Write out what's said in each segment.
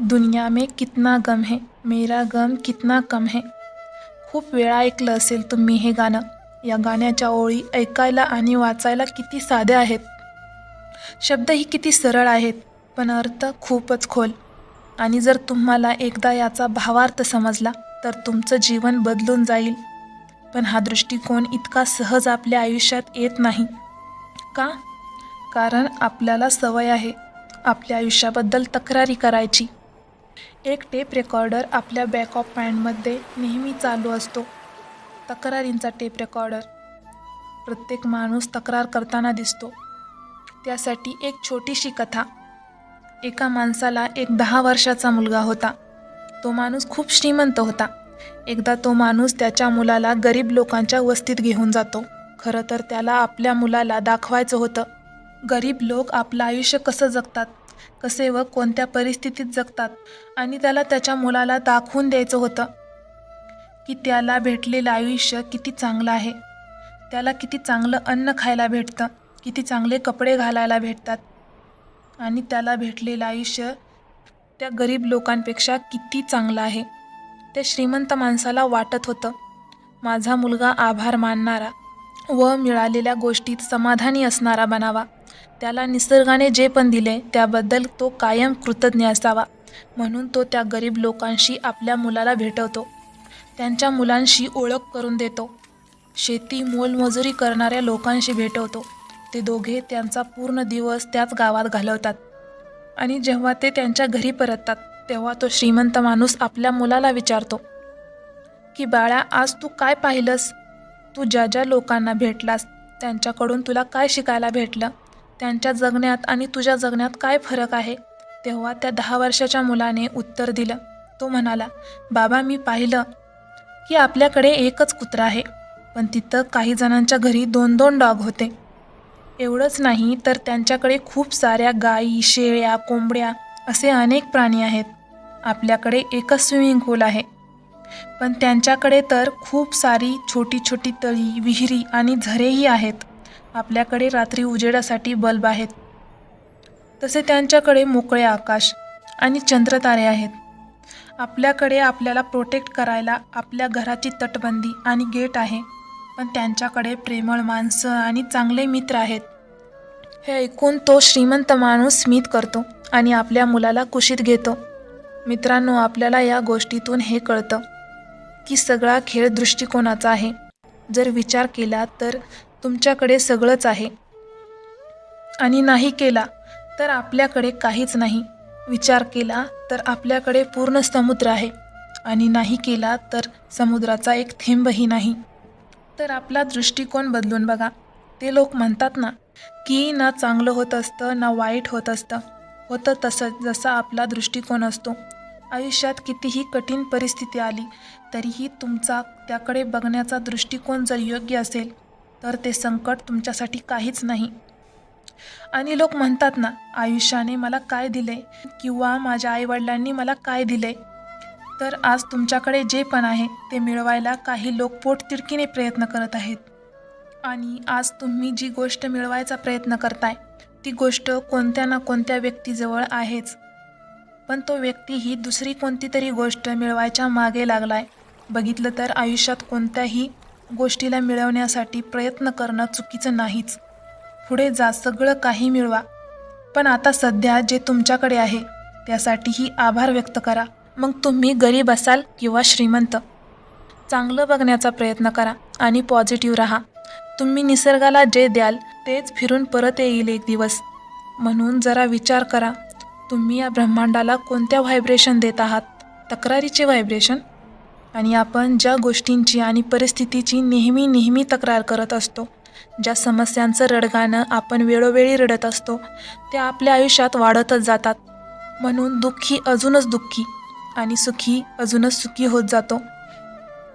दुनिया में कितना गम है, मेरा गम कितना कम है. खूप वेळा ऐकलं असेल तुम्ही हे गाणं. या गाण्याच्या ओळी ऐकायला आणि वाचायला किती साध्या आहेत. शब्दही किती सरळ आहेत, पण अर्थ खूपच खोल. आणि जर तुम्हाला एकदा याचा भावार्थ समजला तर तुमचं जीवन बदलून जाईल. पण हा दृष्टिकोन इतका सहज आपल्या आयुष्यात येत नाही. का? कारण आपल्याला सवय आहे आपल्या आयुष्याबद्दल तक्रारी करायची. एक टेप रेकॉर्डर आपल्या बॅक ऑफ माइंडमध्ये नेहमी चालू असतो. तक्रारींचा टेप रेकॉर्डर. प्रत्येक माणूस तक्रार करताना दिसतो. त्यासाठी एक छोटीशी कथा. एका माणसाला एक 10 वर्षाचा मुलगा होता. तो माणूस खूप श्रीमंत होता. एकदा तो माणूस त्याच्या मुलाला गरीब लोकांच्या वस्तीत घेऊन जातो. खरं तर त्याला आपल्या मुलाला दाखवायचं होतं गरीब लोक आपलं आयुष्य कसं जगतात, कसे व कोणत्या परिस्थितीत जगतात. आणि त्याला त्याच्या मुलाला दाखवून द्यायचं होतं की त्याला भेटलेलं आयुष्य किती चांगलं आहे. त्याला किती चांगलं अन्न खायला भेटतं, किती चांगले कपडे घालायला भेटतात. आणि त्याला भेटलेलं आयुष्य त्या गरीब लोकांपेक्षा किती चांगलं आहे. त्या श्रीमंत माणसाला वाटत होतं माझा मुलगा आभार मानणारा व मिळालेल्या गोष्टीत समाधानी असणारा बनावा. त्याला निसर्गाने जे पण दिले त्याबद्दल तो कायम कृतज्ञ असावा. म्हणून तो त्या गरीब लोकांशी आपल्या मुलाला भेटवतो. त्यांच्या मुलांशी ओळख करून देतो. शेती मोलमजुरी करणाऱ्या लोकांशी भेटवतो. ते दोघे त्यांचा पूर्ण दिवस त्याच गावात घालवतात. आणि जेव्हा ते त्यांच्या घरी परततात तेव्हा तो श्रीमंत माणूस आपल्या मुलाला विचारतो की बाळा, आज तू काय पाहिलंस? तू ज्या ज्या लोकांना भेटलास त्यांच्याकडून तुला काय शिकायला भेटलं? त्यांच्या जगण्यात आणि तुझ्या जगण्यात काय फरक आहे? तेव्हा त्या 10 वर्षाच्या मुलाने उत्तर दिलं. तो म्हणाला, बाबा, मी पाहिलं की आपल्याकडे एकच कुत्रा आहे, पण तिथं काही जणांच्या घरी 2-2 डॉग होते. एवढंच नाही तर त्यांच्याकडे खूप साऱ्या गायी, शेळ्या, कोंबड्या असे अनेक प्राणी आहेत. आपल्याकडे एकच स्विमिंग पूल आहे, पण त्यांच्याकडे तर खूप सारी छोटी छोटी तळी, विहिरी आणि झरेही आहेत. आपल्याकडे रात्री उजेडासाठी बल्ब आहेत, तसे त्यांच्याकडे मोकळे आकाश आणि चंद्रतारे आहेत. आपल्याकडे आपल्याला प्रोटेक्ट करायला आपल्या घराची तटबंदी आणि गेट आहे, पण त्यांच्याकडे प्रेमळ माणसं आणि चांगले मित्र आहेत. हे ऐकून तो श्रीमंत माणूस स्मित करतो आणि आपल्या मुलाला कुशीत घेतो. मित्रांनो, आपल्याला या गोष्टीतून हे कळतं की सगळा खेळ दृष्टिकोनाचा आहे. जर विचार केला तर तुमच्याकडे सगळंच आहे, आणि नाही केला तर आपल्याकडे काहीच नाही. विचार केला तर आपल्याकडे पूर्ण समुद्र आहे, आणि नाही केला तर समुद्राचा एक थेंबही नाही. तर आपला दृष्टिकोन बदलून बघा. ते लोक म्हणतात ना की ना चांगलं होत असतं ना वाईट होत असतं. होतं तसंच जसा आपला दृष्टिकोन असतो. आयुष्यात कितीही कठीण परिस्थिती आली तरीही तुमचा त्याकडे बघण्याचा दृष्टिकोन जर योग्य असेल तर ते संकट तुमच्यासाठी काहीच नाही. आणि लोक म्हणतात ना, आयुष्याने मला काय दिले किंवा माझ्या आईवडिलांनी मला काय दिले. तर आज तुमच्याकडे जे पण आहे ते मिळवायला काही लोक पोटतिडकीने प्रयत्न करत आहेत. आणि आज तुम्ही जी गोष्ट मिळवायचा प्रयत्न करताय ती गोष्ट कोणत्या ना कोणत्या व्यक्तीजवळ आहेच, पण तो व्यक्ती ही दुसरी कोणती तरी गोष्ट मिळवायच्या मागे लागलाय. बघितलं तर आयुष्यात कोणत्याही गोष्टीला मिळवण्यासाठी प्रयत्न करणं चुकीचं नाहीच. पुढे जा, सगळं काही मिळवा, पण आता सध्या जे तुमच्याकडे आहे त्यासाठीही आभार व्यक्त करा. मग तुम्ही गरीब असाल किंवा श्रीमंत. चांगलं बघण्याचा प्रयत्न करा आणि पॉझिटिव्ह राहा. तुम्ही निसर्गाला जे द्याल तेच फिरून परत येईल एक दिवस. म्हणून जरा विचार करा, तुम्ही या ब्रह्मांडाला कोणत्या व्हायब्रेशन देत आहात? तक्रारीचे व्हायब्रेशन? आणि आपण ज्या गोष्टींची आणि परिस्थितीची नेहमी तक्रार करत असतो, ज्या समस्यांचं रडगाणं आपण वेळोवेळी रडत असतो, त्या आपल्या आयुष्यात वाढतच जातात. म्हणून दुःखी अजूनच दुःखी आणि सुखी अजूनच सुखी होत जातो.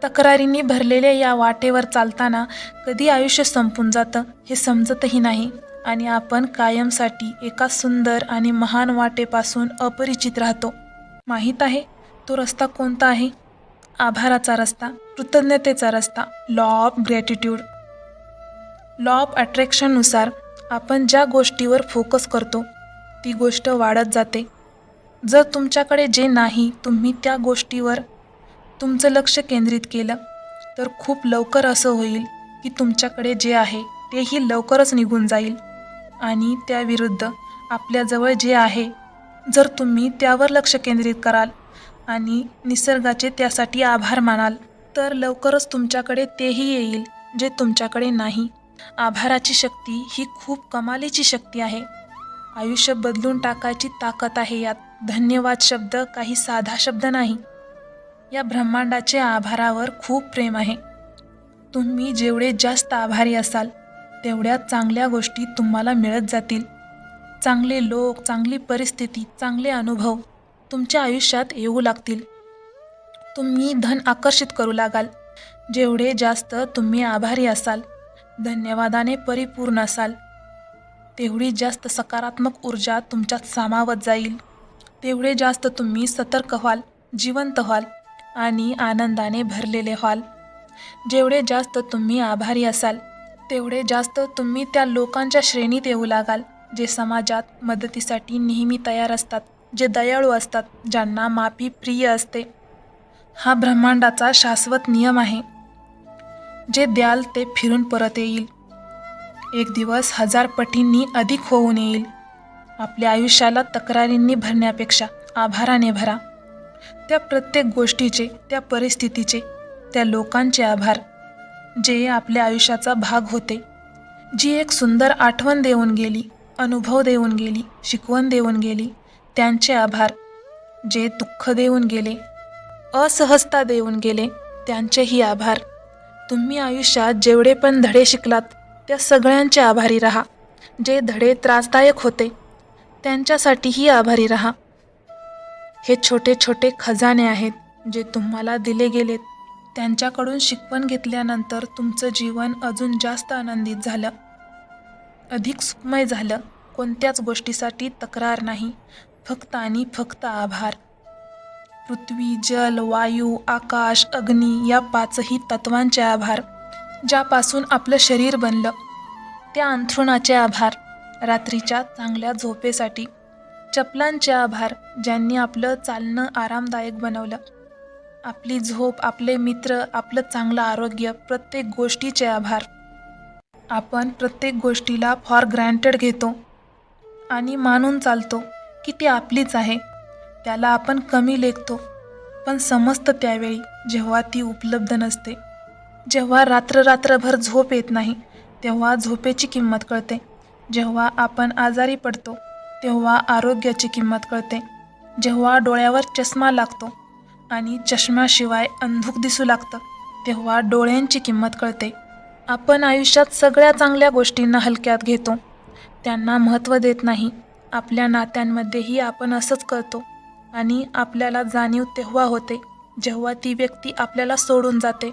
तक्रारींनी भरलेल्या या वाटेवर चालताना कधी आयुष्य संपून जातं हे समजतही नाही, आणि आपण कायमसाठी एका सुंदर आणि महान वाटेपासून अपरिचित राहतो. माहीत आहे तो रस्ता कोणता आहे? आभाराचा रस्ता, कृतज्ञतेचा रस्ता, law of gratitude. Law of अट्रॅक्शननुसार आपण ज्या गोष्टीवर फोकस करतो ती गोष्ट वाढत जाते. जर तुमच्याकडे जे नाही तुम्ही त्या गोष्टीवर तुमचं लक्ष केंद्रित केलं तर खूप लवकर असं होईल की तुमच्याकडे जे आहे तेही लवकरच निघून जाईल. आणि त्याविरुद्ध आपल्याजवळ जे आहे जर तुम्ही त्यावर लक्ष केंद्रित कराल आणि निसर्गाचे त्यासाठी आभार मानाल तर लवकरच तुमच्याकडे तेही येईल जे तुमच्याकडे नाही. आभाराची शक्ती ही खूप कमालीची शक्ती आहे. आयुष्य बदलून टाकायची ताकद आहे यात. धन्यवाद शब्द काही साधा शब्द नाही. या ब्रह्मांडाचे आभारावर खूप प्रेम आहे. तुम्ही जेवढे जास्त आभारी असाल तेवढ्या चांगल्या गोष्टी तुम्हाला मिळत जातील. चांगले लोक, चांगली परिस्थिती, चांगले अनुभव तुमच्या आयुष्यात येऊ लागतील. तुम्ही धन आकर्षित करू लागाल. जेवढे जास्त तुम्ही आभारी असाल, धन्यवादाने परिपूर्ण असाल, तेवढी जास्त सकारात्मक ऊर्जा तुमच्यात सामावत जाईल. तेवढे जास्त तुम्ही सतर्क व्हाल, जिवंत व्हाल आणि आनंदाने भरलेले व्हाल. जेवढे जास्त तुम्ही आभारी असाल तेवढे जास्त तुम्ही त्या लोकांच्या श्रेणीत येऊ लागाल जे समाजात मदतीसाठी नेहमी तयार असतात, जे दयाळू असतात, ज्यांना माफी प्रिय असते. हा ब्रह्मांडाचा शाश्वत नियम आहे. जे द्याल ते फिरून परत येईल. एक दिवस 1000 पटींनी अधिक होऊन येईल. आपल्या आयुष्याला तक्रारींनी भरण्यापेक्षा आभाराने भरा. त्या प्रत्येक गोष्टीचे, त्या परिस्थितीचे, त्या लोकांचे आभार जे आपल्या आयुष्याचा भाग होते. जी एक सुंदर आठवण देऊन गेली, अनुभव देऊन गेली, शिकवण देऊन गेली, त्यांचे आभार. जे दुःख देऊन गेले, असहजता देऊन गेले, त्यांचेही आभार. तुम्ही आयुष्यात जेवढे पण धडे शिकलात त्या सगळ्यांचे आभारी राहा. जे धडे त्रासदायक होते त्यांच्यासाठीही आभारी राहा. हे छोटे छोटे खजाने आहेत जे तुम्हाला दिले गेलेत. त्यांच्याकडून शिकवण घेतल्यानंतर तुमचं जीवन अजून जास्त आनंदित झालं, अधिक सुखमय झालं. कोणत्याच गोष्टीसाठी तक्रार नाही, फक्त आणि फक्त आभार. पृथ्वी, जल, वायू, आकाश, अग्नी या 5ही तत्वांचे आभार. ज्यापासून आपलं शरीर बनलं त्या अंथरुणाचे आभार. रात्रीच्या चांगल्या झोपेसाठी चपलांचे आभार, ज्यांनी आपलं चालणं आरामदायक बनवलं. आपली झोप, आपले मित्र, आपलं चांगलं आरोग्य, प्रत्येक गोष्टीचे आभार. आपण प्रत्येक गोष्टीला फॉर ग्रँटेड घेतो आणि मानून चालतो की ती आपलीच आहे. त्याला आपण कमी लेखतो, पण समजतं त्यावेळी जेव्हा ती उपलब्ध नसते. जेव्हा रात्रभर झोप येत नाही तेव्हा झोपेची किंमत कळते. जेव्हा आपण आजारी पडतो तेव्हा आरोग्याची किंमत कळते. जेव्हा डोळ्यावर चष्मा लागतो आणि चष्म्याशिवाय अंधुक दिसू लागतं तेव्हा डोळ्यांची किंमत कळते. आपण आयुष्यात सगळ्या चांगल्या गोष्टींना हलक्यात घेतो, त्यांना महत्त्व देत नाही. आपल्या नात्यांमध्येही आपण असंच करतो आणि आपल्याला जाणीव तेव्हा होते जेव्हा ती व्यक्ती आपल्याला सोडून जाते.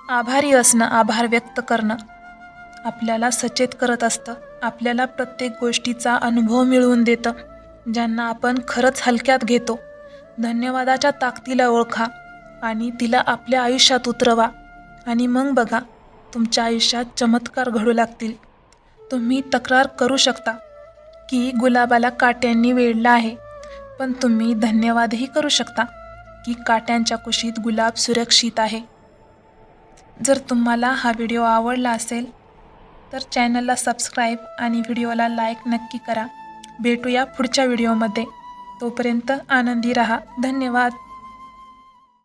आभारी असणं, आभार व्यक्त करणं आपल्याला सचेत करत असतं. आपल्याला प्रत्येक गोष्टीचा अनुभव मिळवून देतं ज्यांना आपण खरंच हलक्यात घेतो. धन्यवादाच्या ताकदीला ओळखा आणि तिला आपल्या आयुष्यात उतरवा आणि मग बघा तुमच्या आयुष्यात चमत्कार घडू लागतील. तुम्ही तक्रार करू शकता की गुलाबाला काट्यांनी वेढलं आहे, पण तुम्ही धन्यवादही करू शकता की काट्यांच्या कुशीत गुलाब सुरक्षित आहे. जर तुम्हाला हा व्हिडिओ आवडला असेल तर चॅनलला सबस्क्राईब आणि व्हिडिओला लाईक नक्की करा. भेटूया पुढच्या व्हिडिओमध्ये. तोपर्यंत आनंदी राहा. धन्यवाद.